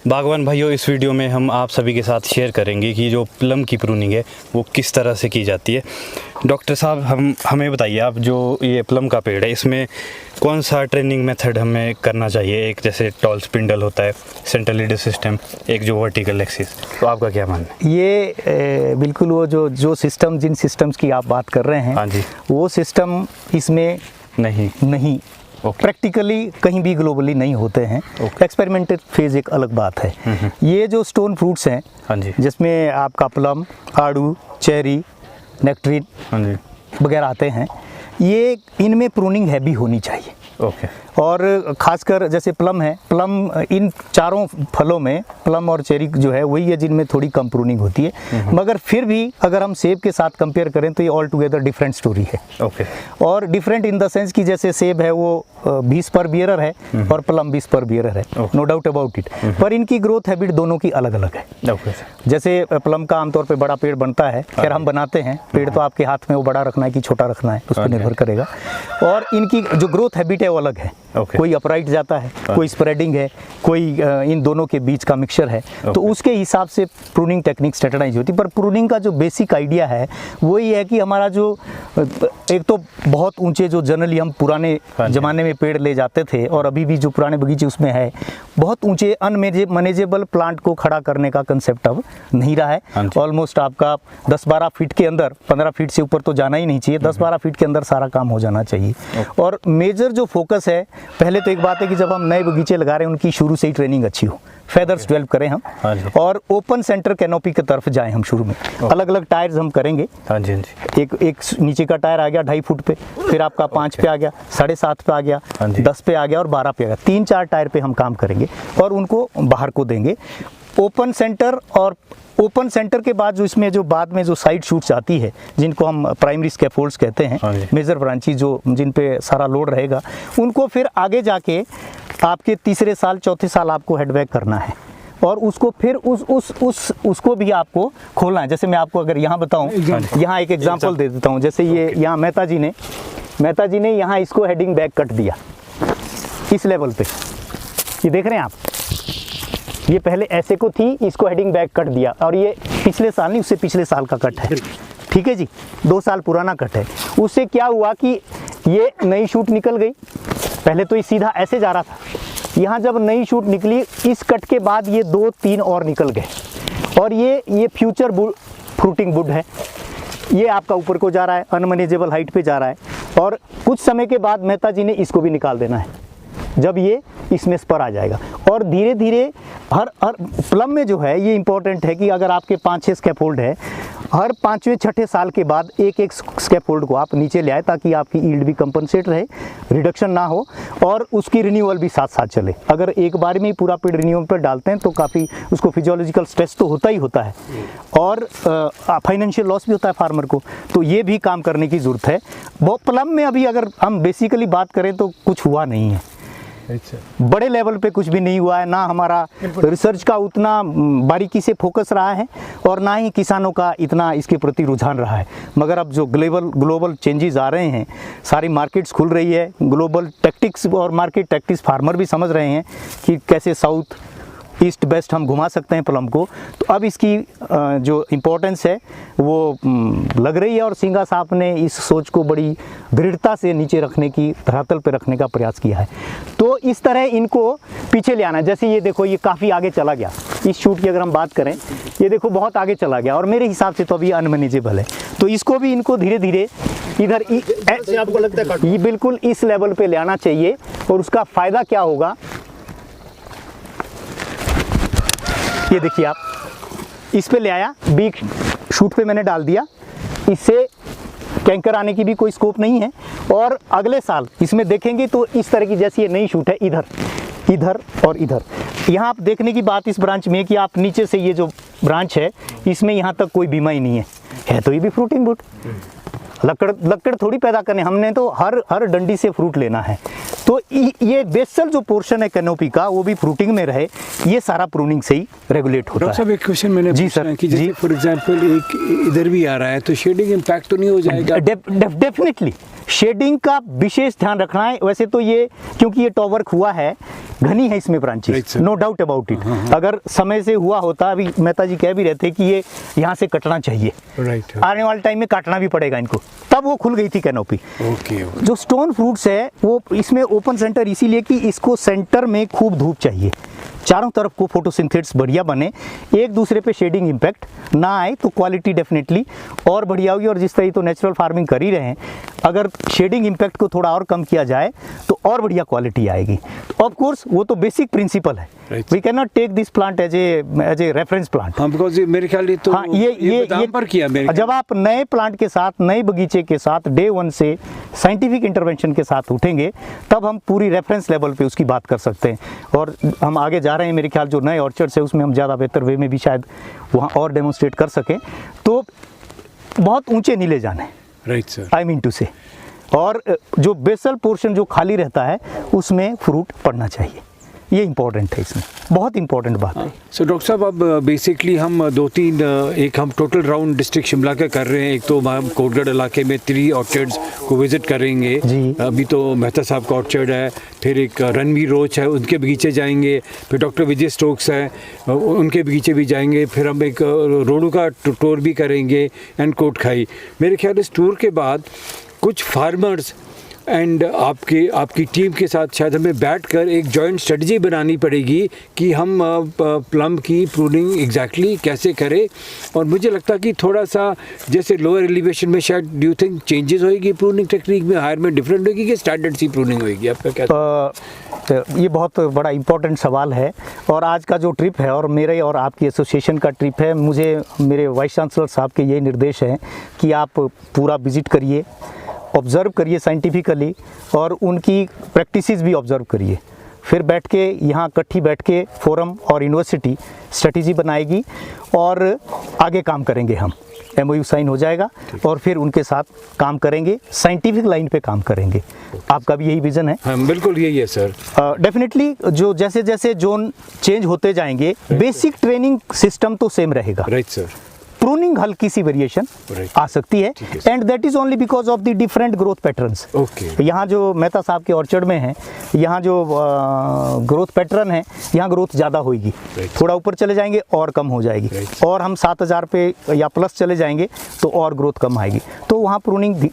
बागवान भाइयों, इस वीडियो में हम आप सभी के साथ शेयर करेंगे कि जो प्लम की प्रूनिंग है वो किस तरह से की जाती है। डॉक्टर साहब, हमें बताइए, आप जो ये प्लम का पेड़ है इसमें कौन सा ट्रेनिंग मेथड हमें करना चाहिए? एक जैसे टॉल स्पिंडल होता है, सेंट्रल लीडर सिस्टम, एक जो वर्टिकल एक्सिस, तो आपका क्या मानना है? ये बिल्कुल वो जो सिस्टम, जिन सिस्टम्स की आप बात कर रहे हैं, हाँ जी, वो सिस्टम इसमें नहीं प्रैक्टिकली कहीं भी ग्लोबली नहीं होते हैं। एक्सपेरिमेंटल फेज एक अलग बात है। ये जो स्टोन फ्रूट्स हैं, हाँ जी, जिसमें आपका प्लम, आड़ू, चेरी, नेक्ट्रीन, हाँ जी, वगैरह आते हैं, ये इनमें प्रूनिंग हैवी होनी चाहिए। ओके। और ख़ासकर जैसे प्लम है, प्लम इन चारों फलों में प्लम और चेरी जो है वही है जिनमें थोड़ी कम प्रूनिंग होती है। मगर फिर भी अगर हम सेब के साथ कंपेयर करें तो ये ऑल टुगेदर डिफरेंट स्टोरी है। ओके। और डिफरेंट इन द सेंस कि जैसे सेब है वो 20 पर बियरर है और प्लम 20 पर बियरर है, नो डाउट अबाउट इट। पर इनकी ग्रोथ हैबिट दोनों की अलग अलग है। जैसे प्लम का आमतौर पर बड़ा पेड़ बनता है, खैर हम बनाते हैं पेड़, तो आपके हाथ में वो बड़ा रखना है कि छोटा रखना है उस पर निर्भर करेगा। और इनकी जो ग्रोथ हैबिट है वो अलग है। कोई अपराइट जाता है, कोई स्प्रेडिंग है, कोई इन दोनों के बीच का मिक्सचर है। तो उसके हिसाब से प्रूनिंग टेक्निक स्ट्रेटेजाइज होती है। पर प्रूनिंग का जो बेसिक आइडिया है वो ये है कि हमारा जो एक तो बहुत ऊंचे जो जनरली हम पुराने ज़माने में पेड़ ले जाते थे और अभी भी जो पुराने बगीचे उसमें है, बहुत ऊंचे अनमैनेजेबल प्लांट को खड़ा करने का कंसेप्ट अब नहीं रहा है। ऑलमोस्ट आपका 10-12 फीट के अंदर, 15 फीट से ऊपर तो जाना ही नहीं चाहिए, 10-12 फीट के अंदर सारा काम हो जाना चाहिए। और मेजर जो फोकस है, पहले तो एक बात है कि जब हम नए बगीचे लगा रहे हैं उनकी शुरू से ही ट्रेनिंग अच्छी हो, फेदर्स डेवलप करें हम, और ओपन सेंटर कैनोपी की तरफ जाएं हम शुरू में। अलग अलग टायर्स हम करेंगे। हाँ जी, हाँ जी। एक नीचे का टायर आ गया 2.5 फुट पे, फिर आपका 5 पे आ गया, 7.5 पे आ गया, 10 पे आ गया और 12 पे आ गया। 3-4 टायर पे हम काम करेंगे और उनको बाहर को देंगे ओपन सेंटर। और ओपन सेंटर के बाद जो इसमें जो बाद में जो साइड शूट्स आती है, जिनको हम प्राइमरी स्कैफोल्ड्स कहते हैं, मेजर ब्रांचेस जो जिन पे सारा लोड रहेगा, उनको फिर आगे जाके आपके तीसरे साल, चौथे साल आपको हेडबैक करना है और उसको फिर उसको भी आपको खोलना है। जैसे मैं आपको अगर यहाँ बताऊँ, यहाँ एक एग्जांपल दे देता हूँ। जैसे ये यहाँ मेहता जी ने यहाँ इसको हेडिंग बैक कट दिया इस लेवल पे, ये देख रहे हैं आप, ये पहले ऐसे को थी, इसको हेडिंग बैक कट दिया। और ये पिछले साल नहीं, उससे पिछले साल का कट है, ठीक है जी, 2 साल पुराना कट है। उससे क्या हुआ कि ये नई शूट निकल गई। पहले तो ये सीधा ऐसे जा रहा था, यहाँ जब नई शूट निकली, इस कट के बाद ये 2-3 और निकल गए। और ये फ्यूचर फ्रूटिंग वुड है, ये आपका ऊपर को जा रहा है, अनमैनेजेबल हाइट पे जा रहा है। और कुछ समय के बाद मेहता जी ने इसको भी निकाल देना है, जब ये इसमें स्पर आ जाएगा। और धीरे धीरे हर प्लम में जो है ये इंपॉर्टेंट है कि अगर आपके 5-6 स्कैफोल्ड है, हर 5वें-6ठे साल के बाद एक स्कैफोल्ड को आप नीचे ले आए, ताकि आपकी यील्ड भी कंपनसेट रहे, रिडक्शन ना हो और उसकी रिन्यूअल भी साथ साथ चले। अगर एक बार में ही पूरा पेड़ रिन्यूअल पर डालते हैं तो काफ़ी उसको फिजियोलॉजिकल स्ट्रेस तो होता ही होता है और फाइनेंशियल लॉस भी होता है फार्मर को। तो ये भी काम करने की ज़रूरत है। वो प्लम में अभी अगर हम बेसिकली बात करें तो कुछ हुआ नहीं है, बड़े लेवल पे कुछ भी नहीं हुआ है। ना हमारा रिसर्च का उतना बारीकी से फोकस रहा है और ना ही किसानों का इतना इसके प्रति रुझान रहा है। मगर अब जो ग्लोबल चेंजेस आ रहे हैं, सारी मार्केट्स खुल रही है, ग्लोबल टैक्टिक्स और मार्केट टैक्टिक्स फार्मर भी समझ रहे हैं कि कैसे साउथ ईस्ट वेस्ट हम घुमा सकते हैं प्लम को। तो अब इसकी जो इम्पोर्टेंस है वो लग रही है और सिंघा साहब ने इस सोच को बड़ी दृढ़ता से नीचे रखने की, धरातल पर रखने का प्रयास किया है। तो इस तरह इनको पीछे ले आना। जैसे ये देखो, ये काफ़ी आगे चला गया, इस शूट की अगर हम बात करें, ये देखो बहुत आगे चला गया और मेरे हिसाब से तो अभी अनमैनेजेबल है। तो इसको भी इनको धीरे धीरे इधर आपको लगता है ये बिल्कुल इस लेवल पे ले आना चाहिए। और उसका फ़ायदा क्या होगा, ये देखिए आप, इस पे ले आया, बीक शूट पे मैंने डाल दिया, इससे कैंकर आने की भी कोई स्कोप नहीं है। और अगले साल इसमें देखेंगे तो इस तरह की, जैसी ये नई शूट है, इधर और इधर, यहाँ आप देखने की बात इस ब्रांच में कि आप नीचे से ये जो ब्रांच है इसमें यहाँ तक कोई बीमा ही नहीं है तो ये भी फ्रूटिंग वुड। लकड़ थोड़ी पैदा करने, हमने तो हर डंडी से फ्रूट लेना है। तो ये बेसल जो पोर्शन है कैनोपी का, वो भी फ्रूटिंग में रहे, ये सारा प्रूनिंग से ही रेगुलेट होता है। डॉक्टर साहब, एक क्वेश्चन मैंने जी सर, कि जैसे फॉर एग्जांपल एक इधर भी आ रहा है, तो शेडिंग इम्पैक्ट तो नहीं हो जाएगा? डेफिनेटली शेडिंग का विशेष ध्यान रखना है। वैसे तो ये क्योंकि ये टॉवर्क हुआ है, घनी है इसमें Right, branches, sir. No doubt about it. अगर समय से हुआ होता, अभी मेहता जी कह भी रहे थे कि ये यहाँ से कटना चाहिए, राइट। आने वाले टाइम में काटना भी पड़ेगा इनको, तब वो खुल गई थी कैनोपी। ओके। जो स्टोन फ्रूट्स है वो इसमें ओपन सेंटर इसीलिए कि इसको सेंटर में खूब धूप चाहिए, चारों तरफ को फोटोसिंथेसिस बढ़िया बने, एक दूसरे पे शेडिंग इम्पैक्ट ना आए, तो क्वालिटी डेफिनेटली और बढ़िया होगी। और जिस तरह तो नेचुरल फार्मिंग कर ही रहे हैं, अगर शेडिंग इम्पैक्ट को थोड़ा और कम किया जाए तो और बढ़िया क्वालिटी आएगी। ऑफ कोर्स वो तो बेसिक प्रिंसिपल है, Right. We can not take this plant as a reference plant. हाँ, बिकॉज मेरे ख्याल ये तो हाँ, ये बादाम पर किया मेरे जब आप नए प्लांट के साथ, नए बगीचे के साथ डे वन से साइंटिफिक इंटरवेंशन के साथ उठेंगे, तब हम पूरी रेफरेंस लेवल पे उसकी बात कर सकते हैं। और हम आगे जा रहे हैं, मेरे ख्याल जो नए ऑर्चर्ड्स है उसमें हम ज़्यादा बेहतर वे में भी शायद वहाँ और डेमोन्स्ट्रेट कर सकें। तो बहुत ऊंचे नीले जाने, right sir. I mean to say, और जो बेसल पोर्शन जो खाली रहता है उसमें फ्रूट पड़ना चाहिए, ये इंपॉर्टेंट है, इसमें बहुत इंपॉर्टेंट बात है। सो डॉक्टर साहब, अब बेसिकली हम दो तीन, एक हम टोटल राउंड डिस्ट्रिक्ट शिमला का कर रहे हैं। एक तो हम कोटगढ़ इलाके में 3 ऑर्चर्ड्स को विजिट करेंगे जी। अभी तो मेहता साहब का ऑर्चर्ड है, फिर एक रणवीर रोच है, उनके बगीचे जाएंगे, फिर डॉक्टर विजय स्टोक्स है, उनके बगीचे भी जाएंगे, फिर हम एक रोडू का टूर भी करेंगे एंड कोटखाई। मेरे ख्याल इस टूर के बाद कुछ फार्मर्स एंड आपकी टीम के साथ शायद हमें बैठकर एक जॉइंट स्ट्रेटजी बनानी पड़ेगी कि हम प्लम की प्रूनिंग एग्जैक्टली कैसे करें। और मुझे लगता है कि थोड़ा सा जैसे लोअर एलिवेशन में शायद डू यू थिंक चेंजेस होएगी प्रूनिंग टेक्निक में, हायर में डिफरेंट होगी कि स्टैंडर्ड सी प्रूनिंग होएगी? आपका क्या? ये बहुत बड़ा इम्पोर्टेंट सवाल है। और आज का जो ट्रिप है, और मेरे और आपकी एसोसिएशन का ट्रिप है, मुझे मेरे वाइस चांसलर साहब के ये निर्देश हैं कि आप पूरा विजिट करिए, ऑब्ज़र्व करिए साइंटिफिकली, और उनकी प्रैक्टिसेस भी ऑब्ज़र्व करिए। फिर बैठ के यहाँ इकट्ठी बैठ के फोरम और यूनिवर्सिटी स्ट्रेटजी बनाएगी और आगे काम करेंगे। हम MOU साइन हो जाएगा और फिर उनके साथ काम करेंगे, साइंटिफिक लाइन पे काम करेंगे। आपका भी यही विज़न है? हाँ, बिल्कुल यही है सर। डेफिनेटली जो जैसे जैसे जोन चेंज होते जाएंगे, बेसिक ट्रेनिंग सिस्टम तो सेम रहेगा। Right sir. प्रूनिंग हल्की सी वेरिएशन Right. आ सकती है, and that is only because of the different growth patterns. Okay. यहाँ जो मेहता साहब के ऑर्चर्ड में है, यहाँ जो ग्रोथ पैटर्न है, यहाँ ग्रोथ ज़्यादा होगी। Right. थोड़ा ऊपर चले जाएंगे और कम हो जाएगी। Right. और हम 7000 पे या प्लस चले जाएंगे तो और ग्रोथ कम आएगी, तो वहाँ प्रूनिंग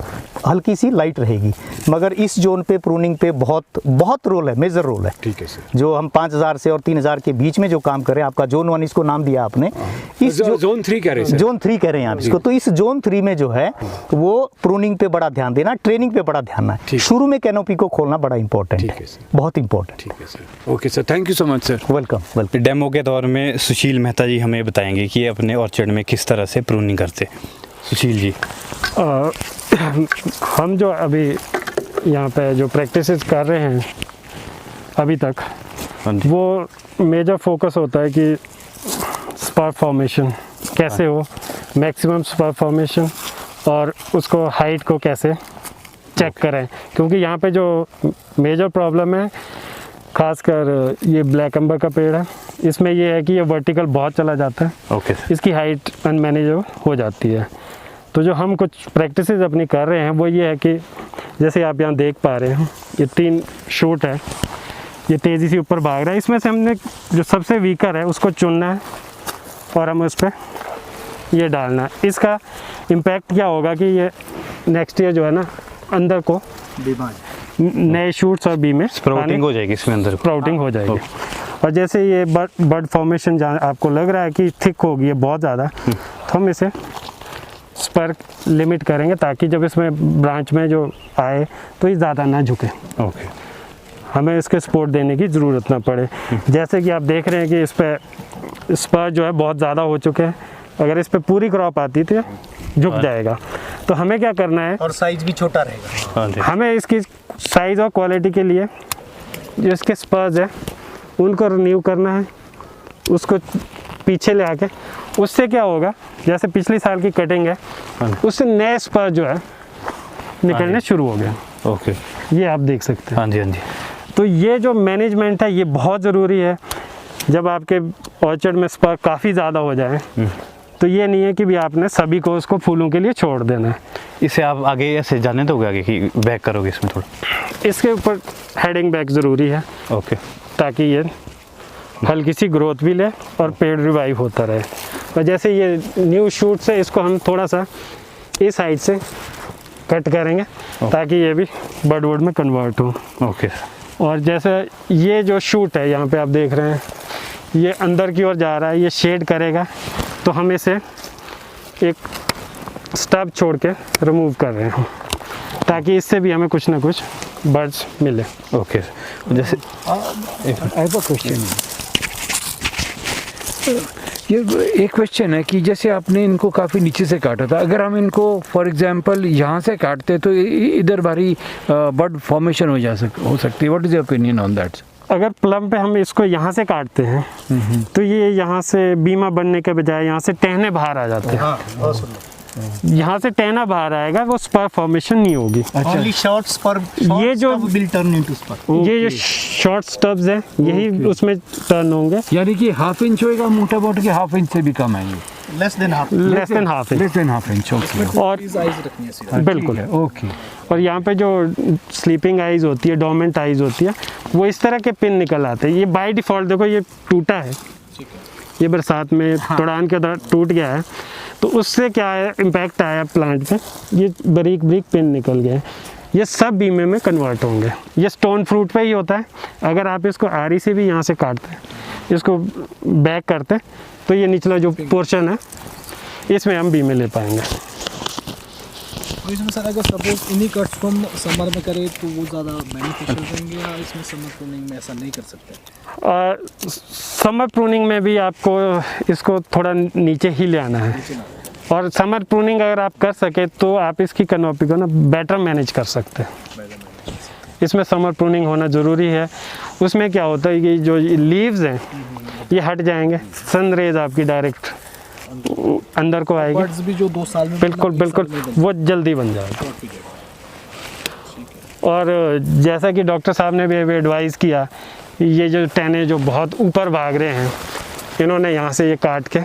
हल्की सी लाइट रहेगी। मगर इस जोन पे प्रूनिंग पे बहुत रोल है, मेजर रोल है। ठीक है सर। जो हम 5000 से और 3000 के बीच में जो काम करें, आपका जोन 1 इसको नाम दिया आपने, इस जोन 3 कह रहे हैं सर। जोन 3 कह रहे हैं आप इसको। तो इस जोन 3 में जो है वो प्रूनिंग पे बड़ा ध्यान देना, ट्रेनिंग पे बड़ा ध्यान देना। ठीक। शुरू में कैनोपी को खोलना बड़ा इंपॉर्टेंट ठीक है, है सर। बहुत इंपॉर्टेंट। ठीक है sir. Okay sir, thank you so much sir. Welcome welcome. Demo के दौर में सुशील मेहता जी हमें बताएंगे कि अपने ऑर्चर्ड में किस तरह से प्रूनिंग करते। सुशील जी। हम जो अभी यहाँ पे जो प्रैक्टिसेस कर रहे हैं अभी तक, हाँ जी। वो मेजर फोकस होता है कि स्पर फॉर्मेशन कैसे हो, मैक्सिमम स्पर फॉर्मेशन, और उसको हाइट को कैसे चेक करें। क्योंकि यहाँ पे जो मेजर प्रॉब्लम है, खासकर ये ब्लैक एम्बर का पेड़ है, इसमें ये है कि ये वर्टिकल बहुत चला जाता है। Okay sir. इसकी हाइट अनमैनेजेबल हो जाती है। तो जो हम कुछ प्रैक्टिसेस अपनी कर रहे हैं वो ये है कि जैसे आप यहाँ देख पा रहे हैं, ये 3 शूट है, ये तेज़ी से ऊपर भाग रहा है। इसमें से हमने जो सबसे वीकर है उसको चुनना है और हम उस पर ये डालना है। इसका इम्पैक्ट क्या होगा कि ये नेक्स्ट ईयर जो है ना, अंदर को नए शूट्स और बी में स्प्राउटिंग हो जाएगी इसमें अंदर। स्प्राउटिंग हो जाएगी। और जैसे ये बर्ड फॉर्मेशन जहाँ आपको लग रहा है कि थिक होगी, ये बहुत ज़्यादा, तो हम इसे स्पर लिमिट करेंगे ताकि जब इसमें ब्रांच में जो आए तो ये ज़्यादा ना झुके। ओके। हमें इसके सपोर्ट देने की ज़रूरत ना पड़े। जैसे कि आप देख रहे हैं कि इस पर स्पर जो है बहुत ज़्यादा हो चुके हैं, अगर इस पर पूरी क्रॉप आती तो झुक जाएगा। तो हमें क्या करना है, और साइज भी छोटा रहेगा। हाँ जी। हमें इसकी साइज़ और क्वालिटी के लिए जो इसके स्पर्स है उनको रिन्यू करना है, उसको पीछे ले आके। उससे क्या होगा, जैसे पिछली साल की कटिंग है, उससे नए स्पर जो है निकलने शुरू हो गए। ओके। ये आप देख सकते हैं। हाँ जी, हाँ जी। तो ये जो मैनेजमेंट है ये बहुत ज़रूरी है। जब आपके ऑर्चर्ड में स्पर काफ़ी ज़्यादा हो जाए तो ये नहीं है कि भी आपने सभी को उसको फूलों के लिए छोड़ देना है। इसे आप आगे ऐसे जाने दोगे आगे कि बैक करोगे इसमें थोड़ा? इसके ऊपर हेडिंग बैक ज़रूरी है। ओके। ताकि ये हल्की सी ग्रोथ भी ले और पेड़ रिवाइव होता रहे। और जैसे ये न्यू शूट्स है, इसको हम थोड़ा सा इस साइड से कट करेंगे ताकि ये भी बडवुड में कन्वर्ट हो। ओके। और जैसे ये जो शूट है यहाँ पे आप देख रहे हैं, ये अंदर की ओर जा रहा है, ये शेड करेगा, तो हम इसे एक स्टब छोड़ के रिमूव कर रहे हैं ताकि इससे भी हमें कुछ ना कुछ बर्ड्स मिले। ओके। जैसे आई हैव अ क्वेश्चन। ये एक क्वेश्चन है कि जैसे आपने इनको काफ़ी नीचे से काटा था, अगर हम इनको फॉर एग्जांपल यहाँ से काटते तो इधर भारी बर्ड फॉर्मेशन हो सकती है। What is your opinion on that? अगर प्लम पे हम इसको यहाँ से काटते हैं तो ये यहाँ से बीमा बनने के बजाय यहाँ से टहने बाहर आ जाते हैं। यहाँ से टहना बाहर आएगा, वो स्पर फॉर्मेशन नहीं होगी। Only short spur, ये जो will turn into spur. ये जो शॉर्ट स्टब्स हैं यही उसमें टर्न होंगे। यानी कि हाफ इंच होएगा मोटा बोट के, हाफ इंच से भी कम है ये, Less than half. Less than half inch. Less than half inch. Okay, और बिल्कुल ओके। और यहाँ पे जो स्लीपिंग आइज होती है, डोमेंट आइज होती है, वो इस तरह के पिन निकल आते हैं। ये बाय डिफ़ॉल्ट देखो ये टूटा है, ये बरसात में तोड़ान के दौरान टूट गया है, तो उससे क्या है इम्पैक्ट आया प्लांट पे, ये बारीक बारीक पिन निकल गए। ये सब बीमे में कन्वर्ट होंगे। ये स्टोन फ्रूट पे ही होता है। अगर आप इसको आरी से भी यहाँ से काटते हैं, इसको बैक करते हैं, तो ये निचला जो पोर्शन है इसमें हम बीमे ले पाएंगे। तो इसमें सर अगर सपोज इन्हीं कट्स को हम समर में करें तो वो ज़्यादा बेनिफिशियल रहेंगे, या इसमें समर प्रूनिंग में ऐसा नहीं कर सकते? समर प्रूनिंग में भी आपको इसको थोड़ा नीचे ही ले आना है, और समर प्रूनिंग अगर आप कर सके तो आप इसकी कैनोपी को ना बेटर मैनेज कर सकते हैं। इसमें समर प्रूनिंग होना ज़रूरी है। उसमें क्या होता है कि जो लीव्स हैं ये हट जाएंगे, सन रेज आपकी डायरेक्ट अंदर को आएगी। बर्ड्स भी जो 2 साल में बिल्कुल बिल्कुल वो जल्दी बन जाएगा। और जैसा कि डॉक्टर साहब ने भी एडवाइस किया, ये जो टहने जो बहुत ऊपर भाग रहे हैं, इन्होंने यहाँ से ये काट के,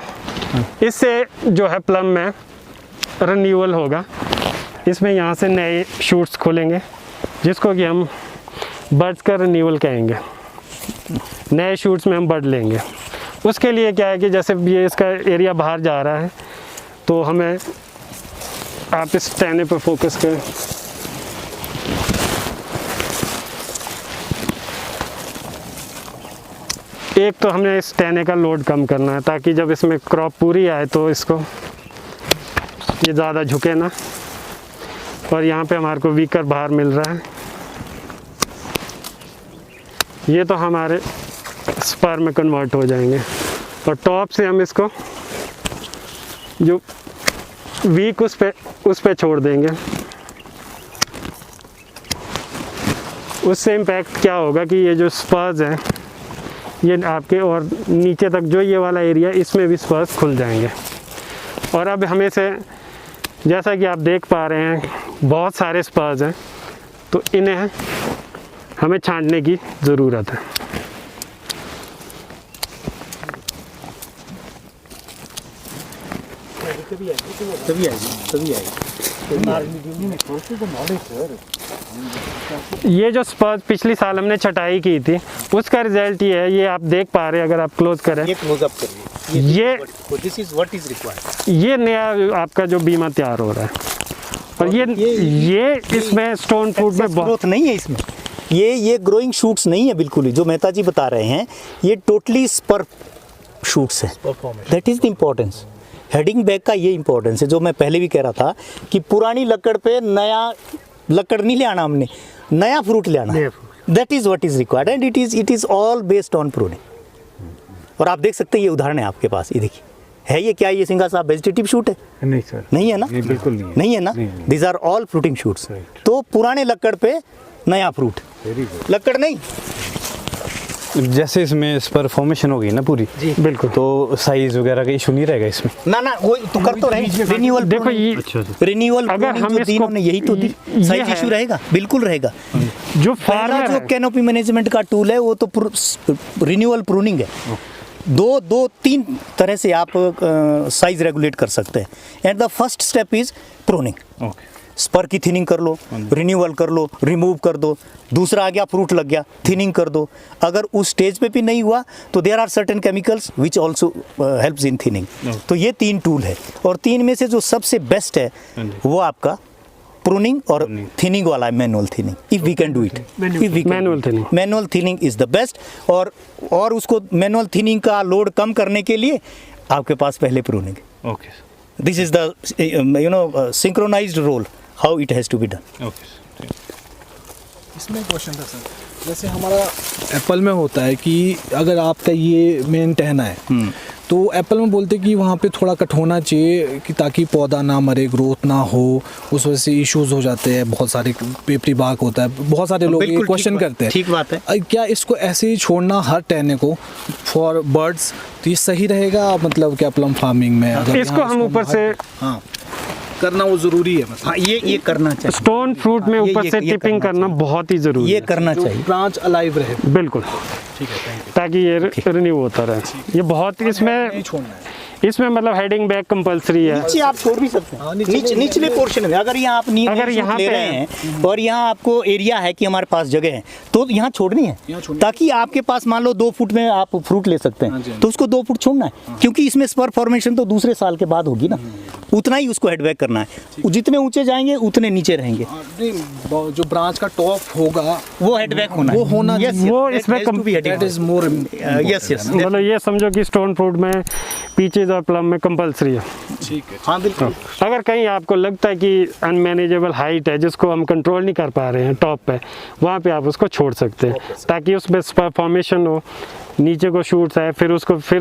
इससे जो है प्लम में रिन्यूअल होगा। इसमें यहाँ से नए शूट्स खुलेंगे जिसको कि हम बर्ड्स का रिन्यूअल कहेंगे। नए शूट्स में हम बर्ड लेंगे। उसके लिए क्या है कि जैसे ये इसका एरिया बाहर जा रहा है, तो हमें आप इस टहने पर फोकस करें। एक तो हमने इस टहने का लोड कम करना है ताकि जब इसमें क्रॉप पूरी आए तो इसको ये ज़्यादा झुके ना। और यहाँ पे हमारे को वीकर बाहर मिल रहा है, ये तो हमारे स्पर में कन्वर्ट हो जाएंगे। और टॉप से हम इसको जो वीक उस पे छोड़ देंगे। उससे इम्पैक्ट क्या होगा कि ये जो स्पर्स हैं ये आपके और नीचे तक जो ये वाला एरिया, इसमें भी स्पर्स खुल जाएंगे। और अब हमें से जैसा कि आप देख पा रहे हैं बहुत सारे स्पर्स हैं, तो इन्हें हमें छांटने की ज़रूरत है। ये जो स्पर्स पिछली साल हमने छटाई की थी उसका रिजल्ट ये है, ये आप देख पा रहे हैं अगर आप क्लोज करें, ये क्लोज अप करिए। ये this is what is required. ये नया आपका जो बीमा तैयार हो रहा है। और ये इसमें स्टोन फ्रूट में बहुत ग्रोथ नहीं है इसमें। ये ग्रोइंग शूट्स नहीं है बिल्कुल ही, जो मेहता जी बता रहे हैं ये टोटली स्पर शूट्स है। That is the importance. Heading back का ये इम्पोर्टेंस है, जो मैं पहले भी कह रहा था कि पुरानी लकड़ पे नया लकड़ नहीं ले आना, हमने नया फ्रूट ले आना। That is what is required and it is all based on pruning. और आप देख सकते हैं ये उदाहरण है आपके पास, ये देखिए है ये क्या, ये सिंघा साहब वेजिटेटिव शूट है? नहीं सर, नहीं है ना, नहीं, बिल्कुल नहीं, नहीं है ना। These are all fruiting shoots. तो पुराने लकड़ पे नया फ्रूट, लकड़ नहीं। जैसे इसमें स्पर फॉर्मेशन हो गई ना पूरी, जी बिल्कुल, तो साइज वगैरह का इशू नहीं रहेगा इसमें? ना वो तो कर तो रहे रिन्यूअल। देखो ये रिन्यूअल अगर हम इसको तीनों ने यही तो दी, साइज इशू रहेगा, बिल्कुल रहेगा। जो पहला फार्मर जो कैनोपी मैनेजमेंट का टूल है वो तो रिन्यूअल प्रूनिंग है। दो तीन तरह से आप साइज रेगुलेट कर सकते हैं। And the first step is pruning. Spur की थिनिंग कर लो, रिन्यूअल कर लो, रिमूव कर दो। दूसरा आ गया फ्रूट लग गया, थिनिंग कर दो। अगर उस स्टेज पे भी नहीं हुआ तो there are certain chemicals which also helps in thinning. तो ये 3 टूल है, और 3 में से जो सबसे बेस्ट है वो आपका प्रूनिंग और थिनिंग वाला है, manual thinning, if we can do it. Manual thinning, manual thinning is the best. और उसको मैनुअल थिनिंग का लोड कम करने के लिए आपके पास पहले pruning. Okay this is the synchronised role how it has to be done. Okay. इसमें क्वेश्चन था सर, जैसे हमारा एप्पल में होता है कि अगर आपका ये मेन टहना है तो एप्पल में बोलते हैं कि वहाँ पे थोड़ा कट होना चाहिए कि ताकि पौधा ना मरे, ग्रोथ ना हो, उस वजह से इश्यूज हो जाते हैं, बहुत सारे पेपरी बाग होता है, बहुत सारे लोग ये क्वेश्चन करते हैं। ठीक बात है। क्या इसको ऐसे ही छोड़ना हर टहने को फॉर बर्ड्स तो ये सही रहेगा, मतलब क्या प्लम फार्मिंग में अगर इसको हम ऊपर से हाँ करना वो ज़रूरी है, मतलब हाँ, ये करना चाहिए। स्टोन फ्रूट में ऊपर से ये टिपिंग करना बहुत ही जरूरी ये है। करना चाहिए, ब्रांच अलाइव रहे। बिल्कुल, ठीक है, ताकि ये रिन्यू होता रहे। ये बहुत नहीं इसमें छोड़ना है। मतलब हेडिंग बैक कंपलसरी है। नीचे आप छोड़ भी सकते हैं, निचले पोर्शन में अगर यहाँ आप अगर यहाँ ले पे रहे हैं और यहाँ आपको एरिया है कि हमारे पास जगह है तो यहाँ छोड़नी है, ताकि आपके पास मान लो 2 फुट में आप फ्रूट ले सकते हैं तो उसको 2 फुट छोड़ना है, क्योंकि इसमें स्पर फॉर्मेशन तो दूसरे साल के बाद होगी ना, उतना ही उसको हेडबैक करना है। जितने ऊंचे जाएंगे उतने नीचे रहेंगे। नहीं, जो ब्रांच का टॉप होगा वो हेडबैक होना वो होना है। चाहिए। वो इसमें that is more yes yes, मतलब ये समझो कि स्टोन फ्रूट में पीचेज और प्लम में कंपलसरी है। ठीक है। हाँ बिल्कुल। अगर कहीं आपको लगता है कि अनमैनेजेबल हाइट है जिसको हम कंट्रोल नहीं कर पा रहे हैं टॉप पे, वहाँ पे आप उसको छोड़ सकते हैं ताकि उसमें फॉर्मेशन हो, नीचे को शूट्स है, फिर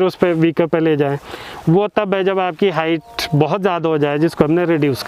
उस पर वीकर पे ले जाएं। वो तब है जब आपकी हाइट बहुत ज़्यादा हो जाए जिसको हमने रिड्यूस कर